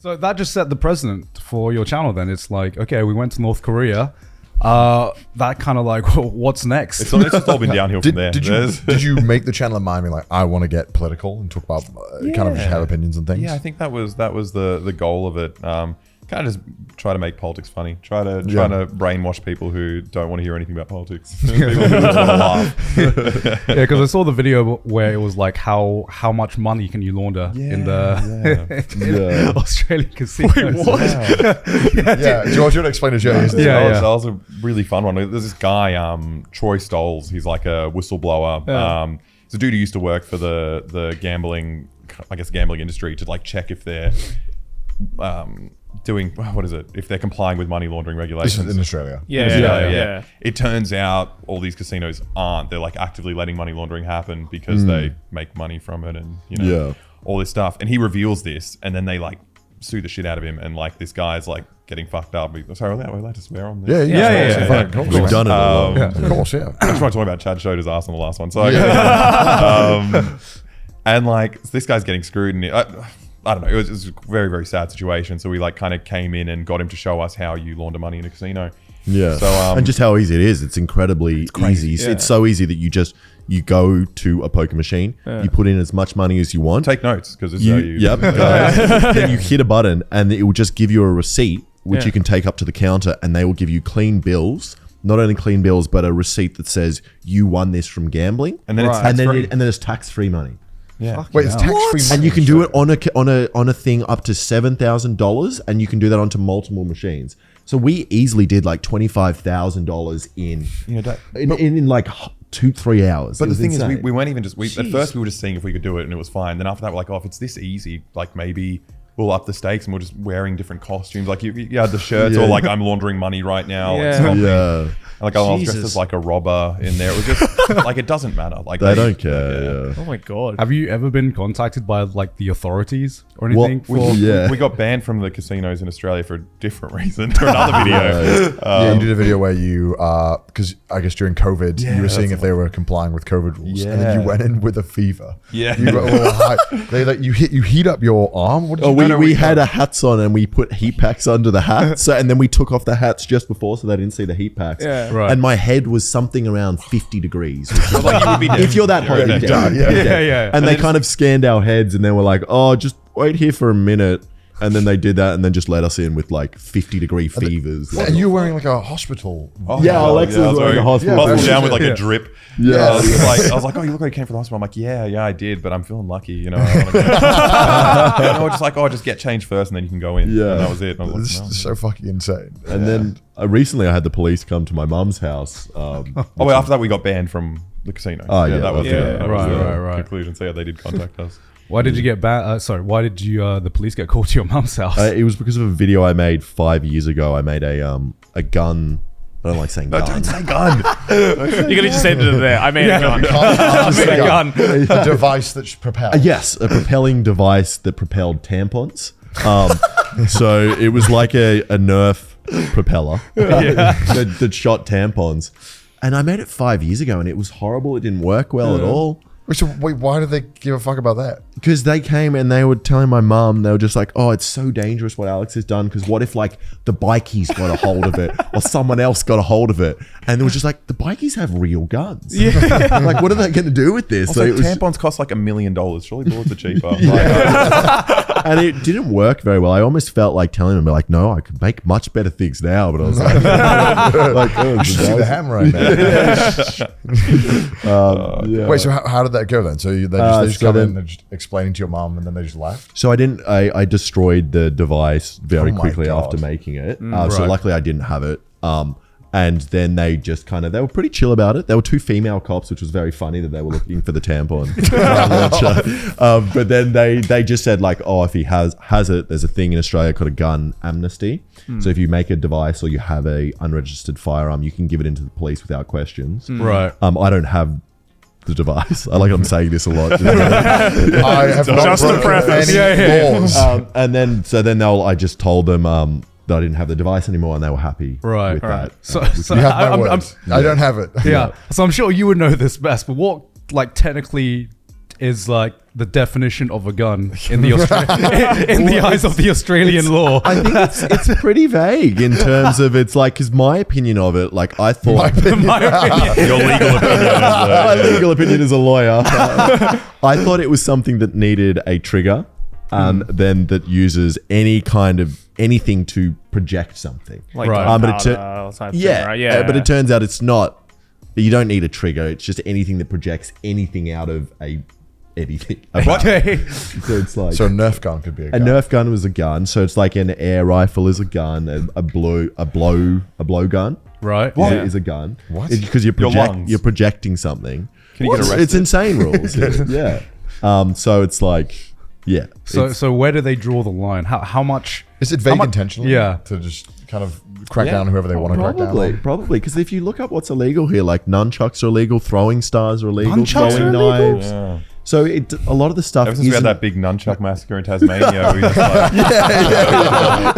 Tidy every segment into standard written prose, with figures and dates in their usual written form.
So that just set the precedent for your channel then. It's like, okay, we went to North Korea. That kind of like, what's next? It's just all been downhill from there. Did you make the channel in mind being like, I want to get political and talk about kind of just have opinions and things? Yeah, I think that was the goal of it. Kind of just try to make politics funny. Try to brainwash people who don't want to hear anything about politics. People who just want to laugh. Yeah, because I saw the video where it was like how much money can you launder in the Australian casinos. Wait, what? Yeah. Do you want to explain the journey? That was a really fun one. There's this guy, Troy Stoles. He's like a whistleblower. Yeah. He's a dude who used to work for the gambling industry to like check if they're doing, what is it, if they're complying with money laundering regulations. This is in Australia. Yeah. It turns out all these casinos aren't. They're like actively letting money laundering happen because they make money from it and all this stuff. And he reveals this, and then they like sue the shit out of him, and like this guy's like getting fucked up. Sorry, we're allowed to swear on this? Yeah. We've done it a lot. Of course, yeah. I just want to talk about Chad showed his ass on the last one. So and like this guy's getting screwed, and I don't know. It was a very, very sad situation. So we like kind of came in and got him to show us how you launder money in a casino. Yeah. So and just how easy it is. It's incredibly easy. Yeah. It's so easy that you go to a poker machine, you put in as much money as you want. Take notes because it's how you. Yep. Then you hit a button and it will just give you a receipt, which you can take up to the counter, and they will give you clean bills. Not only clean bills, but a receipt that says you won this from gambling. And then it's tax-free. And then it's tax-free money. Yeah. Wait, it's tax-free money. And you can do it on a thing up to $7,000, and you can do that onto multiple machines. So we easily did like $25,000 in like 2-3 hours. But the thing is, we weren't even just. At first, we were just seeing if we could do it, and it was fine. Then after that, we're like, oh, if it's this easy, like maybe we'll up the stakes, and we're just wearing different costumes. Like you had the shirts, or like I'm laundering money right now. Yeah. Like I was dressed as like a robber in there. It was just like it doesn't matter. Like they don't care. Oh my god. Have you ever been contacted by like the authorities or anything? We got banned from the casinos in Australia for a different reason. For another video. You did a video where you, because I guess during COVID, you were seeing if they were complying with COVID rules, and then you went in with a fever. Yeah. You got all high. They like you heat up your arm. What did you do? We had a hats on, and we put heat packs under the hats, and then we took off the hats just before so they didn't see the heat packs. Yeah. Right. And my head was something around 50 degrees. Like you would be dead. If you're that hot, you're dead. Yeah. And they kind of scanned our heads, and they were like, "Oh, just wait here for a minute." And then they did that, and then just let us in with like 50-degree fevers. And you were wearing like a hospital. Alex was wearing a hospital. Down with like a drip. Yeah. I was like, oh, you look like you came from the hospital. I'm like, yeah, I did, but I'm feeling lucky, you know. I was just like, just get changed first, and then you can go in. Yeah. And that was it. And I was This like, is so fucking insane. And then recently, I had the police come to my mum's house. after that, we got banned from the casino. Oh, yeah, that was right. conclusion. So yeah, they did contact us. Why did you get banned? Why did the police get called to your mum's house? It was because of a video I made 5 years ago. I made a gun. I don't like saying gun. Don't say gun. You're gonna just say it there. I made a gun. I made a gun. A device that's propelled. Yes, a propelling device that propelled tampons. So it was like a Nerf propeller that shot tampons. And I made it 5 years ago, and it was horrible. It didn't work well at all. Wait, why did they give a fuck about that? Because they came and they were telling my mum, they were just like, oh, it's so dangerous what Alex has done. Because what if like the bikies got a hold of it or someone else got a hold of it? And it was just like, the bikies have real guns. Yeah. Like, what are they going to do with this? Also, tampons cost like $1 million. Surely bullets are cheaper. And it didn't work very well. I almost felt like telling them, like, no, I could make much better things now. But I was like, I should see the hammer right now. Wait, so how did that go then? So they just come in, they're just explaining to your mom, and then they just left? So I destroyed the device very quickly after making it. So luckily I didn't have it. And then they just they were pretty chill about it. There were 2 female cops, which was very funny that they were looking for the tampon. But then they just said like, oh, if he has it, there's a thing in Australia called a gun amnesty. So if you make a device or you have a unregistered firearm, you can give it into the police without questions. Right. I don't have the device. I'm saying this a lot. I have not Just the preface. any laws. And then I just told them that I didn't have the device anymore, and they were happy with that. So You have my words. I don't have it. Yeah. So I'm sure you would know this best, but what like technically is like the definition of a gun in the in the eyes of the Australian law. I think it's pretty vague in terms of it's like, because my opinion of it, like I thought, My opinion. Your legal opinion. my legal opinion as a lawyer, I thought it was something that needed a trigger, then that uses anything to project something. Like Right. But type yeah, thing, right? Yeah. but it turns out it's not. You don't need a trigger. It's just anything that projects anything out of anything. Okay. So it's like So a Nerf gun could be a a gun. Nerf gun was a gun. So it's like an air rifle is a gun. A blow gun. Right. What? Is a gun. What? Because Your lungs. you're projecting something. Can you get arrested? It's insane rules. Yeah. So it's like, yeah. So where do they draw the line? How much? Is it how vague much- intentionally? Yeah. To just kind of crack down on whoever they want to crack down on? Probably. Because if you look up what's illegal here, like nunchucks are illegal, throwing stars are illegal, Nunchucks throwing are illegal? knives. Yeah. So a lot of the stuff. Ever since we had isn't- that big nunchuck massacre in Tasmania, we just like,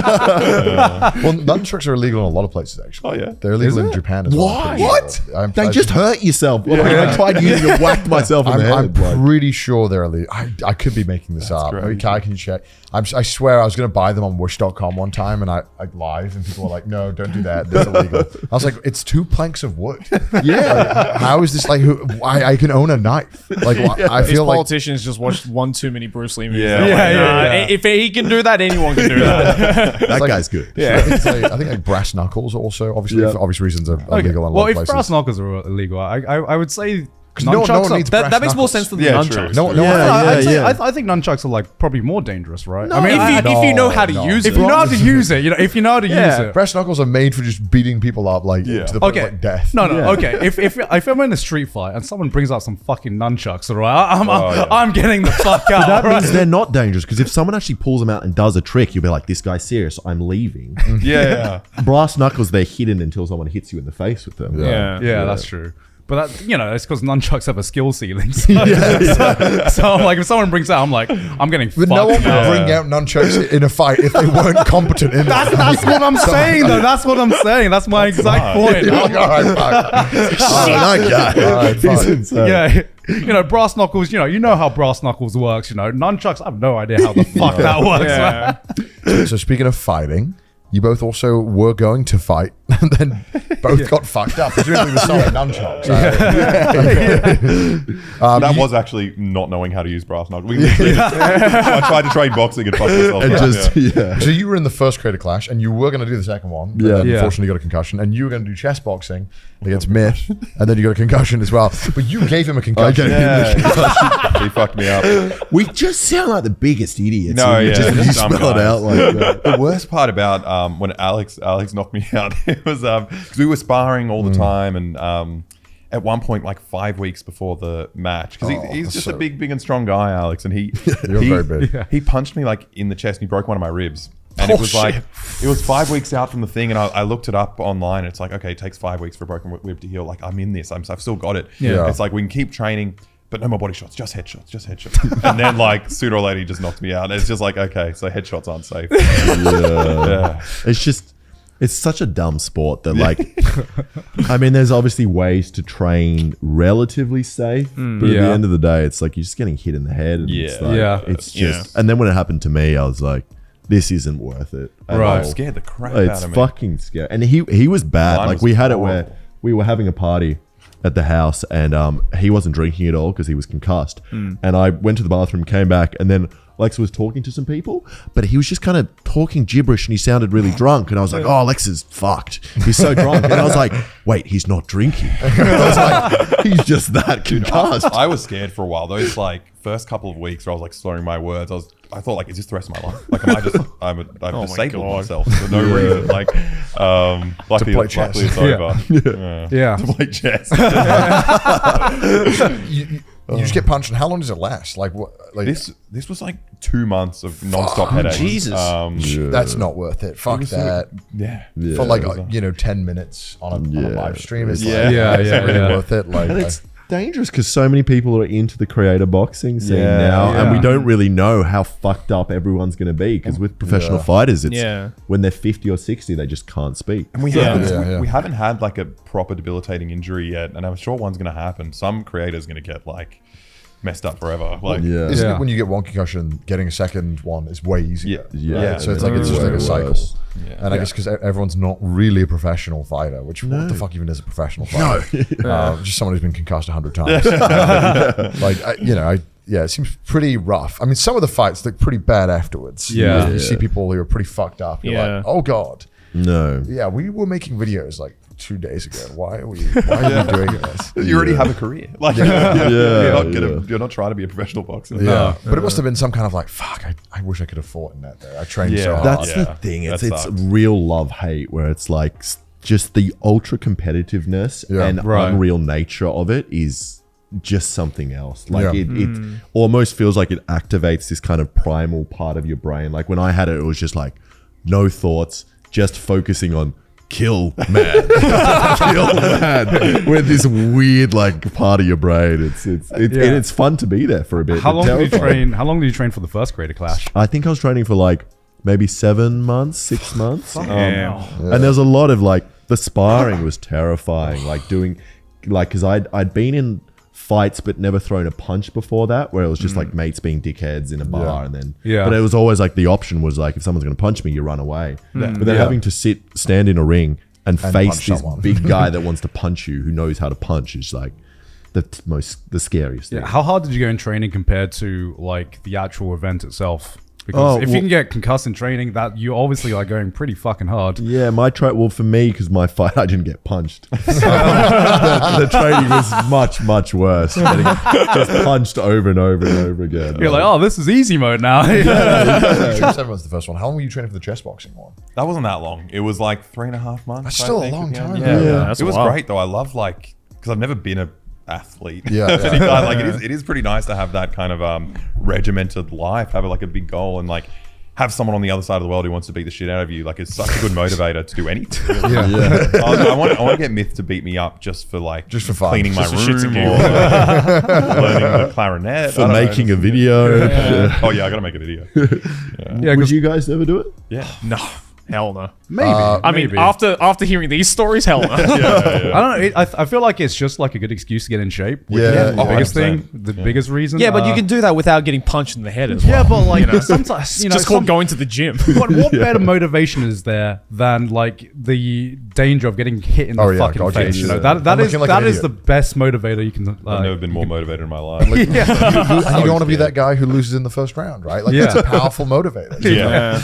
Well, nunchucks are illegal in a lot of places, actually. Oh, yeah? They're illegal Is in it? Japan as well. Why? I'm pretty What? sure. They just hurt yourself. Like, I tried using it, whacked myself in the I'm head. like- pretty sure they're illegal. I could be making this up. great. Maybe Kai can check. I swear I was going to buy them on wish.com one time and I live and people were like, no, don't do that. That's illegal. I was like, it's 2 planks of wood. yeah. How is this like, I can own a knife? Like, I These feel like politicians just watched one too many Bruce Lee movies. Yeah. They're like, Yeah, nah, yeah. If he can do that, anyone can do that. That like- guy's good. Yeah. I think like brass knuckles are also obviously Yeah. for obvious reasons are Okay. illegal in a Well, lot of if places. brass knuckles are illegal, I would say no one nunchucks are- needs that brass makes more knuckles. sense than the Yeah, nunchucks. true. No, I'd say- yeah. I think nunchucks are like probably more dangerous, right? No, I mean, if you know how to use it. if you know how to use it, if you know how to use it. brass knuckles are made for just beating people up like Yeah. to the point Okay. of like death. No, Yeah. okay. If I'm in a street fight and someone brings out some fucking nunchucks, all right, yeah. I'm getting the fuck out. That right? means they're not dangerous, because if someone actually pulls them out and does a trick, you'll be like, this guy's serious, I'm leaving. yeah. Brass knuckles, they're hidden until someone hits you in the face with them. Yeah. Yeah, that's true. But that, it's because nunchucks have a skill ceiling. So, so I'm like, if someone brings it out, I'm like, I'm getting But fucked. no one would now. bring out nunchucks in a fight if they weren't competent in it. That's what I'm saying, though. That's what I'm saying. That's my exact point. You're like, all right, fuck. That guy. All right, He's fine. insane. Yeah, brass knuckles. You know how brass knuckles works. Nunchucks. I have no idea how the fuck that works. Yeah. Man. So speaking of fighting, you both also were going to fight and then both got fucked up. Presumably with some nunchucks. That was actually not knowing how to use brass knuckles. We literally I tried to train boxing and fucked myself. And up, just, yeah. So you were in the first creator clash and you were going to do the second one. But Yeah. then Yeah. unfortunately got a concussion. And you were going to do chess boxing against Myth. And then you got a concussion as well. But you gave him a concussion. Yeah, he fucked me up. We just sound like the biggest idiots. No, when you yeah, just, just you dumb spell it guys. out like that. The worst part about when Alex knocked me out, it was because we were sparring all the time, and at one point, like 5 weeks before the match, because he's just a big and strong guy, Alex, and You're very big. He punched me like in the chest, and he broke one of my ribs. And it was like, it was 5 weeks out from the thing, and I looked it up online, and it's like, okay, it takes 5 weeks for a broken rib to heal. Like, I'm in this. I've still got it. Yeah. It's like, we can keep training, but no more body shots, just headshots. And then, like, sooner or later, he just knocked me out. And it's just like, okay, so headshots aren't safe. Yeah. It's just, it's such a dumb sport that, like, I mean, there's obviously ways to train relatively safe, but at the Yeah. end of the day, it's like you're just getting hit in the head. And it's Yeah. like, Yeah. it's just, and then when it happened to me, I was like, this isn't worth it. at Right. all. Scared the crap It's out of me. fucking scary. And he was bad. Mine Like was we had it horrible. where we were having a party at the house, and he wasn't drinking at all because he was concussed. And I went to the bathroom, came back, and then Alexa was talking to some people, but he was just kind of talking gibberish and he sounded really drunk. And I was like, oh, Alexa's fucked. He's so drunk. And I was like, wait, he's not drinking. I was like, he's just that concussed. I was scared for a while. Those like first couple of weeks where I was like slurring my words, I thought like, is this the rest of my life? Like, I've disabled God. myself for no reason. Like, luckily play chess. it's over. Yeah. To play chess. You just get punched, and how long does it last? Like what? Like This was like 2 months of non-stop headaches. Jesus. that's not worth it. Fuck that. Yeah. For like 10 minutes on a live stream is Yeah. like, Yeah, is yeah, it really yeah. worth it? Like And it's dangerous because so many people are into the creator boxing scene Yeah, now, and we yeah. don't really know how fucked up everyone's going to be. Because with professional fighters, it's when they're 50 or 60, they just can't speak. And we Yeah. haven't had like a proper debilitating injury yet, and I'm sure one's going to happen. Some creator's going to get like messed up forever. Like, Isn't it when you get one concussion, getting a second one is way easier? Yeah. So it's like it's just like a cycle. Yeah. And I guess because everyone's not really a professional fighter, which what the fuck even is a professional fighter? Just someone who's been concussed 100 times. It seems pretty rough. I mean, some of the fights look pretty bad afterwards. You see people who are pretty fucked up. You're like, oh God. No. Yeah, we were making videos like 2 days ago. Why are we doing this? You already have a career. Like, you're not trying to be a professional boxer. Yeah. But it must have been some kind of like, fuck, I wish I could have fought in that there. I trained so hard. That's the thing. It's real love-hate where it's like just the ultra competitiveness and unreal nature of it is just something else. Like it almost feels like it activates this kind of primal part of your brain. Like when I had it, it was just like no thoughts, just focusing on kill man, kill man, with this weird like part of your brain. And it's fun to be there for a bit. How long did you train? How long did you train for the first Creator Clash? I think I was training for like maybe 7 months, 6 months. And there was a lot of like the sparring was terrifying. Like doing like because I'd been in fights but never thrown a punch before that, where it was just like mates being dickheads in a bar and then but it was always like the option was like if someone's going to punch me, you run away. But then having to stand in a ring and face this big guy that wants to punch you, who knows how to punch, is like the scariest thing. How hard did you go in training compared to like the actual event itself? Because if you can get concussed in training, that you obviously are going pretty fucking hard. Yeah, for me, because my fight, I didn't get punched. The training was much worse. Getting just punched over and over and over again. You're like, oh, this is easy mode now. Everyone's the first one. How long were you training for the chess boxing one? That wasn't that long. It was like 3.5 months. That's still a long time. Yeah. It was great though. I love because I've never been a athlete. Like it is pretty nice to have that kind of regimented life, have like a big goal and like have someone on the other side of the world who wants to beat the shit out of you. Like it's such a good motivator to do anything. I want to get Myth to beat me up just for fun. Cleaning my room or learning the clarinet. For making a video. Oh yeah, I gotta make a video. Would you guys ever do it? Yeah. No. Hell no. Maybe. I mean, after hearing these stories, hell no. I don't know. I feel like it's just like a good excuse to get in shape. Which is the biggest thing, the biggest reason. Yeah, but you can do that without getting punched in the head as well. Yeah, but like sometimes, it's just called going to the gym. What better motivation is there than like the danger of getting hit in the fucking face? You know, that is the best motivator you can. I've never been more motivated in my life. And you don't want to be that guy who loses in the first round, right? Like it's a powerful motivator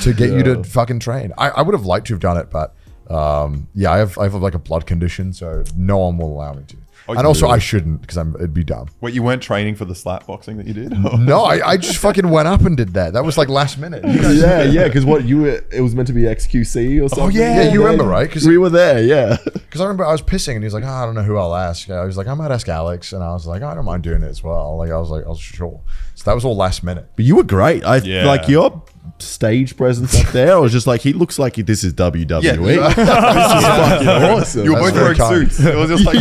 to get you to fucking train. I would have liked to have done it, but I have like a blood condition, so no one will allow me to. And also, I shouldn't because it'd be dumb. Wait, you weren't training for the slap boxing that you did? No, I just fucking went up and did that. That was like last minute. Because it was meant to be XQC or something. Oh yeah, you remember, right? Because we were there, yeah. Because I remember I was pissing and he's like, I don't know who I'll ask. I was like, I might ask Alex, and I was like, I don't mind doing it as well. Like I was sure. So that was all last minute. But you were great. Like your stage presence up there, I was just like, he looks like this is WWE. This is fucking awesome. You were both wearing suits. It was just like,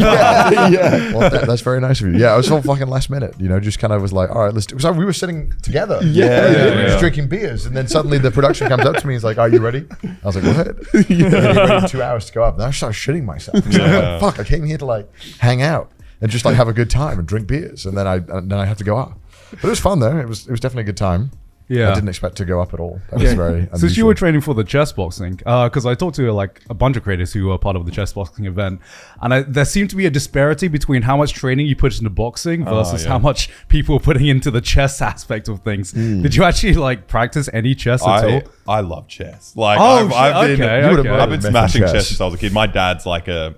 Well, that's very nice of you. Yeah, it was all fucking last minute. You know, just kind of was like, all right, let's do. Because we were sitting together. We were just drinking beers, and then suddenly the production comes up to me. He's like, "Are you ready?" I was like, "What?" And he waited 2 hours to go up. And I started shitting myself. Like, fuck! I came here to like hang out and just like have a good time and drink beers, and then I had to go up. But it was fun though. It was definitely a good time. Yeah, I didn't expect to go up at all. That was very unusual. Since you were training for the chess boxing, because I talked to like a bunch of creators who were part of the chess boxing event, and there seemed to be a disparity between how much training you put into boxing versus how much people were putting into the chess aspect of things. Did you actually like practice any chess at all? I love chess. Like I've been smashing chess since I was a kid. My dad's like a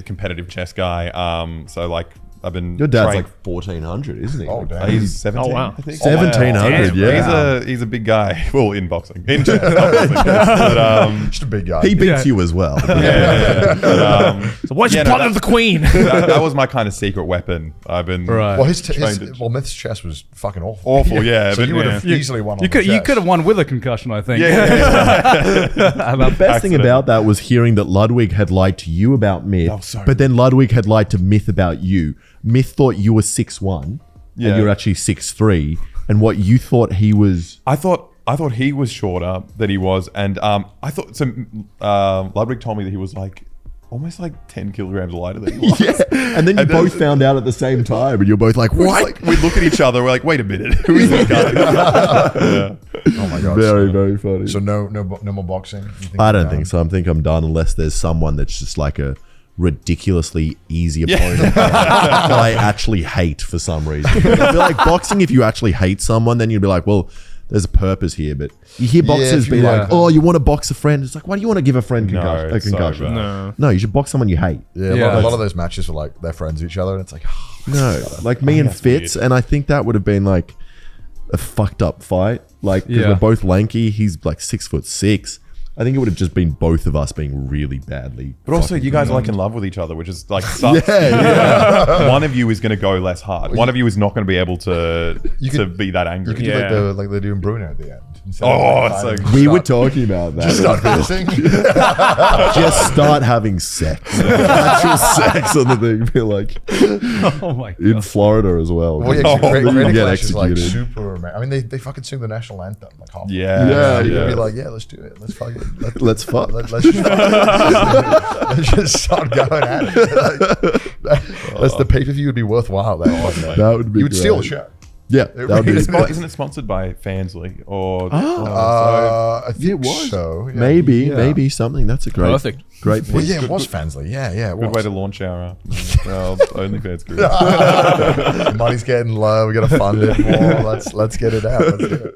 competitive chess guy. So like I've been. Your dad's like 1400, isn't he? Oh damn, he's 17. Oh wow, I think. 1700. Yeah, he's a big guy. Well, in boxing, in chess, but, just a big guy. He beats you as well. So what's your plot of the queen? That was my kind of secret weapon. I've been Well, Myth's chess was fucking awful. Awful, yeah. So you would have easily won. You could have won with a concussion, I think. The best thing about that was hearing that Ludwig had lied to you about Myth, but then Ludwig had lied to Myth about you. Myth thought you were 6'1", and you're actually 6'3", and what you thought he was. I thought he was shorter than he was, and I thought Ludwig told me that he was like almost like 10 kilograms lighter than he was. Yeah. And then you both found out at the same time, and you're both like, what? Like, we look at each other, we're like, wait a minute, who is this guy? Yeah. Oh my god. Very, very funny. So no more boxing. You think I you're don't done? think so. I think I'm done unless there's someone that's just like a ridiculously easy opponent that I actually hate for some reason. I feel like boxing, if you actually hate someone, then you'd be like, well, there's a purpose here. But you hear boxers be like, oh, you want to box a friend? It's like, why do you want to give a friend a it's so concussion? bad. No, you should box someone you hate. Yeah, a lot of those matches are like they're friends with each other, and it's like, No, like me and that's Fitz, weird. and I think that would have been like a fucked up fight. Like, 'cause we're both lanky. He's like 6'6". I think it would have just been both of us being really badly. But also, you guys are like in love with each other, which is like sucks. Yeah. One of you is going to go less hard. One of you is not going to be able to could- be that angry. you could do like they do in Bruno at the end. Instead Oh, of, like, it's so fighting, We start- were talking about that. start dancing. Just start having sex. Actual sex on the thing. Be like Oh my god. in Florida as well. Well, yeah, You Great get Clash is like executed. super. I mean, they fucking sing the national anthem like half. Yeah. You'd yeah. be like, yeah, let's do it. Let's fucking Let's fuck. let's just start going at it. That's the pay per view would be worthwhile. That would be You would steal the great. show. Yeah, that would be Isn't it sponsored by Fansly? Or I think it was. so. Yeah. maybe something. That's a great, Perfect. great Well, pick. yeah, it was Fansly. Yeah, it good was. way to launch our OnlyFans career. Money's getting low. We got to fund it more. Let's get it out. Let's do it.